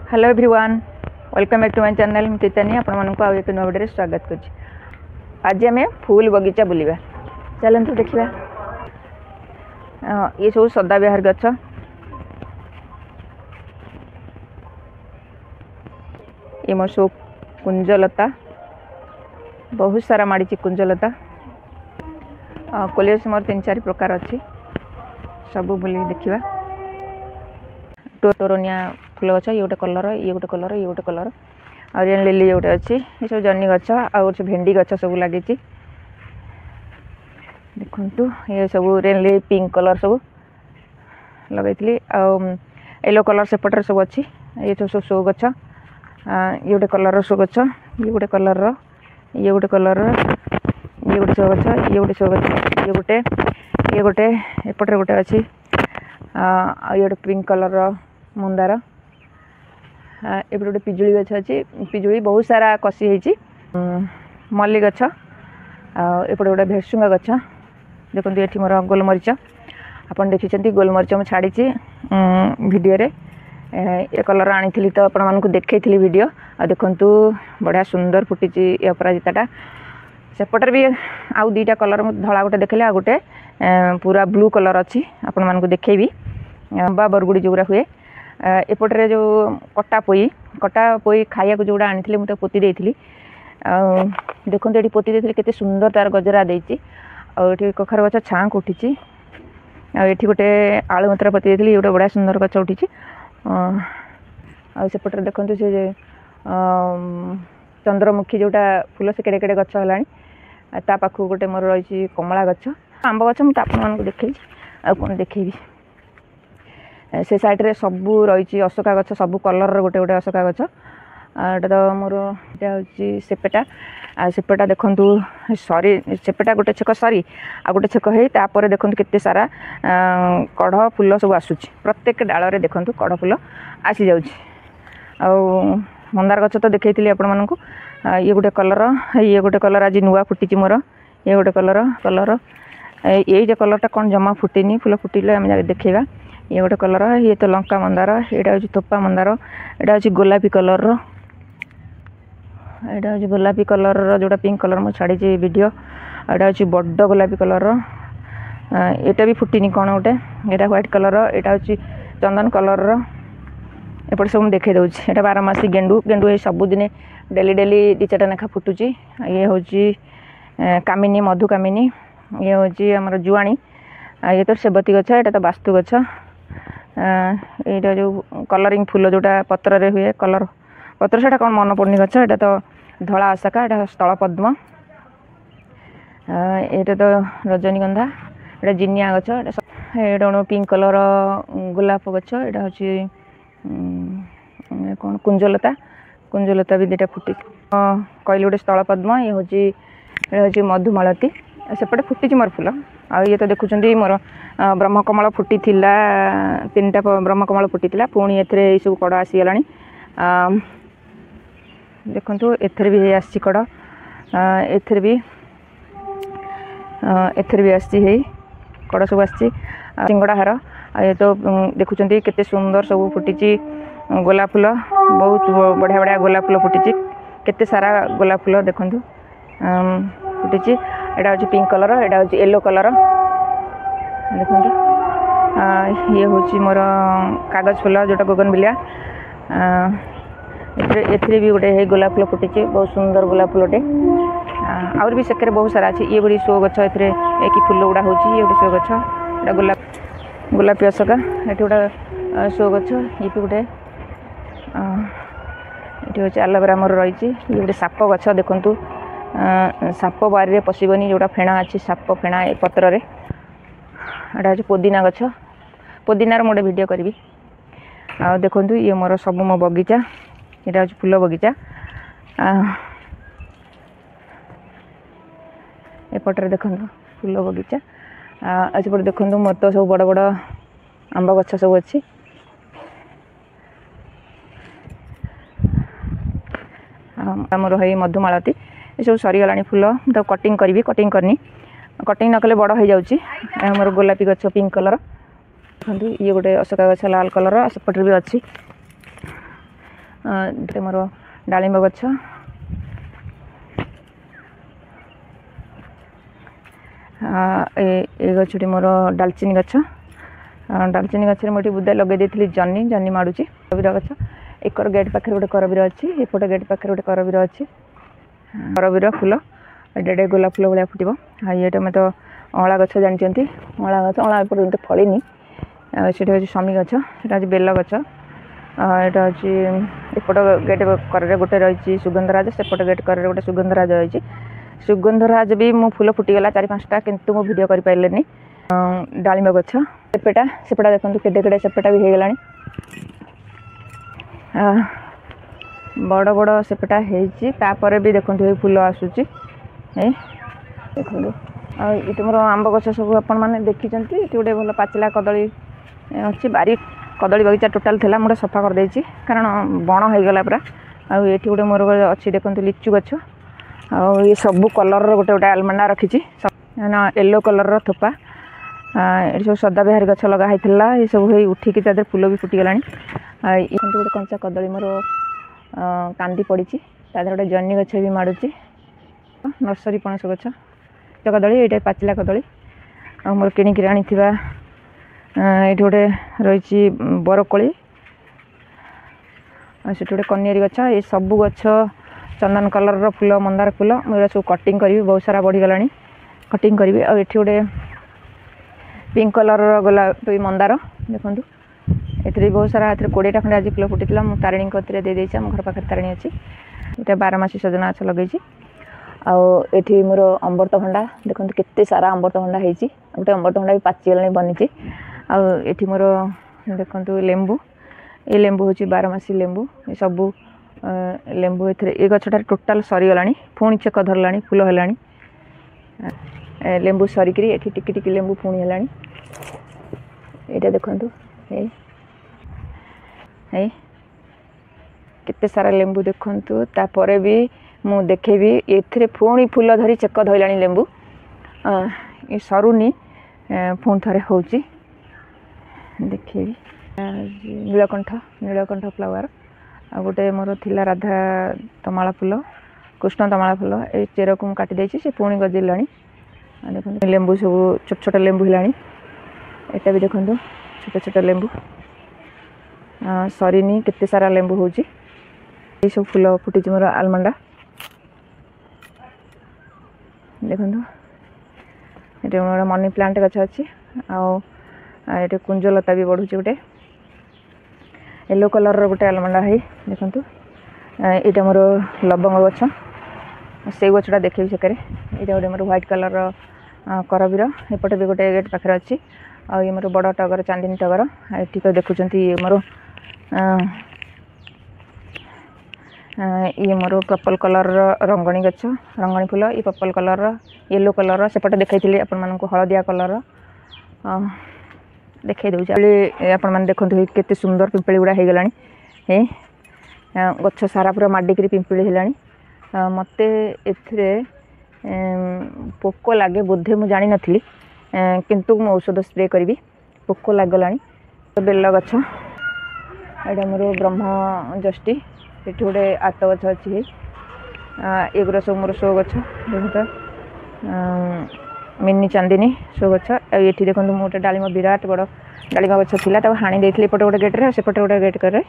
Hello everyone, welcome back to my channel Chaitanya आपको आउ एक नुआ वीडियो स्वागत कर। आज आम फूल बगीचा बुलवा चलते देखा। ये सब सदाविहार गछ, ये मोर सब कुंजलता, बहुत सारा माड़ी कुंजलता। कोलियस मोर 3-4 प्रकार अच्छी, सब बुल देखा। टोरोनिया फूल गछ, ये गोटे कलर, ये गोटे कलर, ये गोटे कलर। आरियन लिली गोटे अच्छी, ये सब जन्नी गछ आउ भेंडी गछ सब लगी। देखु ये सब रेन लिली पिंक कलर सब लगे। येलो कलर सेपटे सब अच्छी। ये सब शो गछ, ये गोटे कलर शो गछ, ये गोटे कलर, ये गोटे कलर, ये गोटे शो गछ, ये गोटे शो गछ, ये गोटे एपटे गोटे अच्छी। ये गोटे पिंक कलर मंदार। एपटे गोटे पिजुली गछ अच्छी, पिजुली बहुत सारा कसी होती। मल्ली गछ, एपटे गोटे भेरसुंगा गछ। देखो ये मोर गोलमरीच, आपन देखी गोलमरीच मुझे छाड़ी वीडियो रे। ये कलर आनी तो आपण मानक देखी वीडियो। आ देखु बढ़िया सुंदर फुटी अपराजिताटा। सेपटर भी आउ 2टा कलर धला गोटे देखले, आ गोटे पूरा ब्लू कलर अच्छी आपण मानक देखेबी। बा बरगुड़ी जोरा हुए एपटे जो कटा पोई खाया जोड़ा आनी मुझे पोती देती। देखो ये पोती देती केते सुंदर तार गजरा देती। ये कखार गछ छाँक उठी। ये गोटे आलू मात्रा पोती देती, गोटे बढ़िया सुंदर गछ उठी। सेपटे देखो से चंद्रमुखी जोटा फूल से केड़े केड़े गछ है। ता पाख गोटे मोर रही कमला गछ, आंब गछ मुझे आपको देखी। कौन देखी से साइड रे सबू रही अशोका गछ, सबू कलर गोटे गोटे अशोका गछ। एटा तो मोर हूँ सेपेटा। सेपेटा देखु सरी, सेपेटा गोटे छेक सरी आ गोटे छेक है। तापर देखो केते सारा कढ़ फूल सब आसूची। प्रत्येक डाल में देखो कढ़ फूल आसी जाऊँ। मंदार गछ तो देखी आपण मानक। ये गोटे कलर, ये गोटे कलर आज नुआ फुटी मोर। ये गोटे कलर कलर, ये जो कलरटा कौन जमा फुटीनी, फूल फुटिले आम देखा। ये गोटे कलर, ये तो लंका मंदार, यहाँ हूँ थोपा मंदार, यहाँ हूँ गोलापी कलर, यहाँ हूँ गोलापी कलर जोटा पिंक कलर मुझे छाड़ी वीडियो। यहाँ हूँ बड़ गोलापी कलर, यहाँ भी फुटीनी कौन गोटे। यहाँ व्हाइट कलर, यहाँ हूँ चंदन कलर। एपटे सब देखे दूसरी। यहाँ 12 मासी गेंडू, गेंडू ये सबुदिन डेली डेली 2-4टा लेखा फुटुची। ये हूँ कामिनी, मधु कामिनी। ये हूँ आमर जुआणी। ये तो सेबती गछ, यहाँ तो बास्तु गछ। यहाँ जो कलरिंग फूल जोटा पत्र रे हुए, कलर पत्र से कौन मन पड़नी गछ। यहाँ तो धला आशाका, यहाँ स्थल पद्म। यहाँ तो रजनीगंधा, यहाँ जिनिया गछ। यहाँ पिंक कलर गोलाप गछ। यहाँ हूँ कौन कुंजलता, कुंजलता भी 2टा फुटी। कहली गोटे स्थल पद्म। ये हूँ मधुमालती। सेपटे फुटी मोर फूल। ये तो देखुं मोर ब्रह्मकमल फुटी 3टा ब्रह्मकमल फुटी। पुणी ए सब कड़ आसीगला। देखु एथर भी आसी कड़, एथर भी आसी कड़ सब आसी सिंगड़ा हार। ये तो देखुं केते सुंदर सब फुटी गोलाप फूल। बहुत बढ़िया बढ़िया गोलाप फूल फुटी, केते सारा गोलाप फूल देखु फुटी। यहाँ हूँ पिंक कलर, यहाँ हूँ येलो कलर। देखो ये हूँ मोर कागज फूल जोटा गगनबिलिया। एथरे भी गोटे गोलाप फूल फुटी, बहुत सुंदर गोलाप फूलटे। आउर भी सेकरे बहुत सारा अच्छी। ये बड़ी शो गछ, ए फूल गुड़ा हूँ। ये गोटे शो गछ, ये गोलाप गोलापी अशोका। ये गोटे शो गछ, ये भी गोटे। ये हूँ एलोवेरा मोर रही। ये गोटे साप गछ। देखु साप बारी पशबनी, जोटा फेणा अच्छी साप फेणा ए पत्र रे। यहाँ हूँ पुदीना गछ, पुदीनार मोटे वीडियो करी। देखु ये मोर सब मो बगीचा। यहाँ हूँ फूल बगीचा। एपटे देखो फूल बगीचा। सेपटे देखो मोर तो सब बड़ बड़ आंब गछ सब अच्छी। मोर है मधुमालती। ये सब सरीगला फूल, तो कटिंग करी, कटिंग करनी, कटिंग न कले बड़ हो जाऊँगी। मोर गोलापी गछ पिंक कलर। ये गोटे अशोका गछ लाल कलर। सेपटे भी अच्छी। मोर डालिंब गछ ए गछटी मोर डालचिनी गछ डालचिनी गछ मुझे बुदा लगे देती जन्नी जन्नी माड़ुची करबीर गछ एकर गेट पाखे गोटे करबीर अच्छी एपट गेट पाखे गोटे करबीर अच्छी करबीर फूल एडे गोलाप फूल भाया फुटब ये तो अँला गछ जानते अँला गछ अँला एपर्यंत फलिनी से हूँ शमी गछ से बेल गछ यहाँ हूँ एपट गेट कर गोटे रही सुगंधराज सेपट गेट कर गोटे सुगंधराज रही सुगंधराज भी मो फूल फुटीगला 4-5टा किंतु मो वीडियो कर पारे डालिंब गछ सेपेटा सेपेटा देखो केडे केडे सेपेटा भी होगला बड़ बड़ सेपेटा होपर भी देखो ये फूल आसूची देखो ये मोर आंब गछ सब आपण मैंने देखी गोटे भल पाचिला कदली अच्छी बारी कदली बगीचा टोटाल थी मुझे सफा करदे कारण बण होगला पूरा आए गोटे मोर अच्छी देखो लिचु गछ ये सब कलर गोटे गोटे आलमंडा रखी येलो कलर थोपा ये सब सदा बिहारी गछ लगा होता ये सब हो उठिकी तादे फूल भी फुटीगला ये गोटे कंचा कदली मोर कांदी पड़ी तादे गोटे जन्नी गछ भी माड़ुची नर्सरी पणस गछ कदली ये पाचिला कदली मोर किणिक आनी ये गोटे रही बरकोली से गोटे कनियारी गछ ये सब गछ चंदन कलर फूल मंदार फूल मुझे सब कटिंग करी बहुत सारा बढ़ीगला कटिंग करी और ये गोटे पिंक कलर गोलाप मंदार देखो ये बहुत सारा 20टा खंडे आज फूल फुटी मुझे तारिणी कतिरे दे आम घर पाखे तारिणी अच्छी ये 12 सजना गछ लगे आठी मोर अमृतभंडा देखो केते सारा अमृतभंडा होती गोटे अमृतभंडा भी पाचिगला बनी आठी मोर देखो लेंबू ये लेंबू हूँ 12 लेंबू ये सबू लेंबू ये गछटार टोटाल सरीगला पुणी चेक धरला फूल है लेंबू सरिकी ये टिकी टिकी लेंबू पुणी है यहाँ देखु केते सारा लेंबू देखु तापर भी मु देखेबी ये पुणी फूल धरी चेक धरला लेंबू ये सरुनी पुणी थे हूँ देखी नीलकंठ नीलकंठ फ्लावर आ गोटे मोर थिला राधा तमाला फूल कृष्ण तमाला फूल ये चेर को काटी से पुणी गजला देखो लेंबू सब छोट छोट लेंबू है यहाँ भी देखो छोट छोट लेंबू सरीनी केते सारा लेंबू हूँ ये सब फूल फुटी मोर आलमंडा देखो ये मोर मनी प्लांट गछ अच्छी आटे कुंजलता भी बढ़ुची गोटे येलो कलर गोटे आलमंडा है देखो यहाँ मोर लवंग गछ से गछटा देखे से ये गोटे मोर व्हाइट कलर करबीर एपटे भी गोटे गेट पाखे अच्छी ये मोर बड़ टगर चांदनी टगर ये तो देखुं ये मोर ये मोर पर्पल कलर रंगणी गछ रंगणी फूल ये पर्पल कलर येलो कलर सेपटे देखी आपण मानक हलदिया कलर देखा दूसरे आपण मैंने देखो केते सुंदर पिंपली गुड़ा हो गला गछ सारा पूरा माडिकी पिंपली है मत पोक लगे बोधे मुझे जानी नी किंतु मु औषध स्प्रे करी पोक लगला बेल गछ यहाँ मोर ब्रह्म जष्टि ये गोटे आत गछ अच्छी एगुरा सब मोर शो गछ देखो मिनी चांदिनी शो गछ ये देखो गोटे डालिम विराट बड़ डालिम गछ था हाणी देती एपटे गोटे गेट्रे सेपटे गोटे गेट कर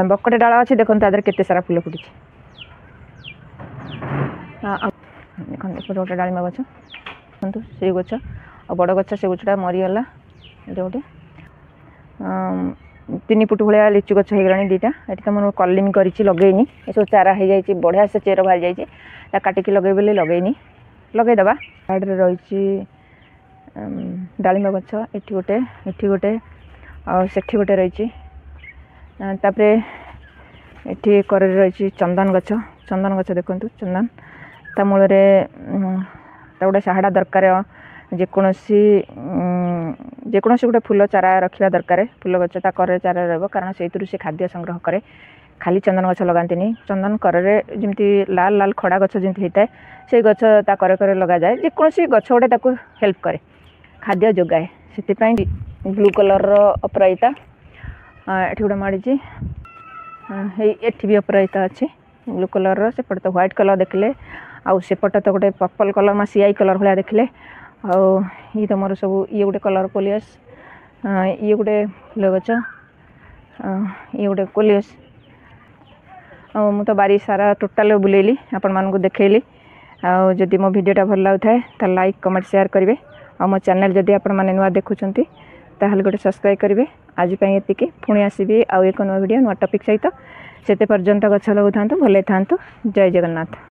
बकटे डाल अच्छे देखो तादर केते सारा फूल फुटी देखो एपटे गोटे डालिम गछ देखो से गछ और बड़ गछ से गछटा मरीगला ये गोटे 3 फुट भाया लिचु गछ होगला 2टा ये तो मोर कलिंग कर लगेनी ये सब चारा हो जाए बढ़िया से चेर बाहर जाए काटिकी लगे बोले लगेनी लगेदबा साइड रही डालिम गछ एटी गोटे और सेठी गोटे रही ये कर रही चंदन गछ देखो चंदन ता मूल गोटे साहाड़ा दरकार जेकोसी गोटे फूल चारा रखा दरकार फूल गछ कर चारा रहा कारण से खाद्य संग्रह करे खाली चंदन गछ लगाती चंदन कर जमी लाल लाल खड़ा गछ जमी होता है से गछ कर लगा जाए जेकोसी गछ गोटे हेल्प करे खाद्य जोगाए से ब्लू कलर अपराजिता ये गोटे माड़ी एठी भी अपराजिता अच्छी ब्लू कलर सेपटे तो व्हाइट कलर देखले आउ सेपटे तो गोटे पर्पल कलर मा सीआई कलर भाया देखले आउ ये तो मोर सब ये गोटे कलर कोलियस ये गोटे फुल गछ ये गोटे कोलियस मु तो बारी सारा टोटाल बुलेली आपण मानकु देखैली जदि मो वीडियोटा भल लाउथाय त लाइक कमेंट शेयर करिवे आ मो चैनल जदि आपण माने नुआ देखुचंती ताहले गोटे सब्सक्राइब करिवे आज पई एतिकी पुणी आसीबी आ एक नुआ वीडियो नुआ टॉपिक सहित सेते पर्यंत गछ लगाउथांतु भले थांतु जय जगन्नाथ।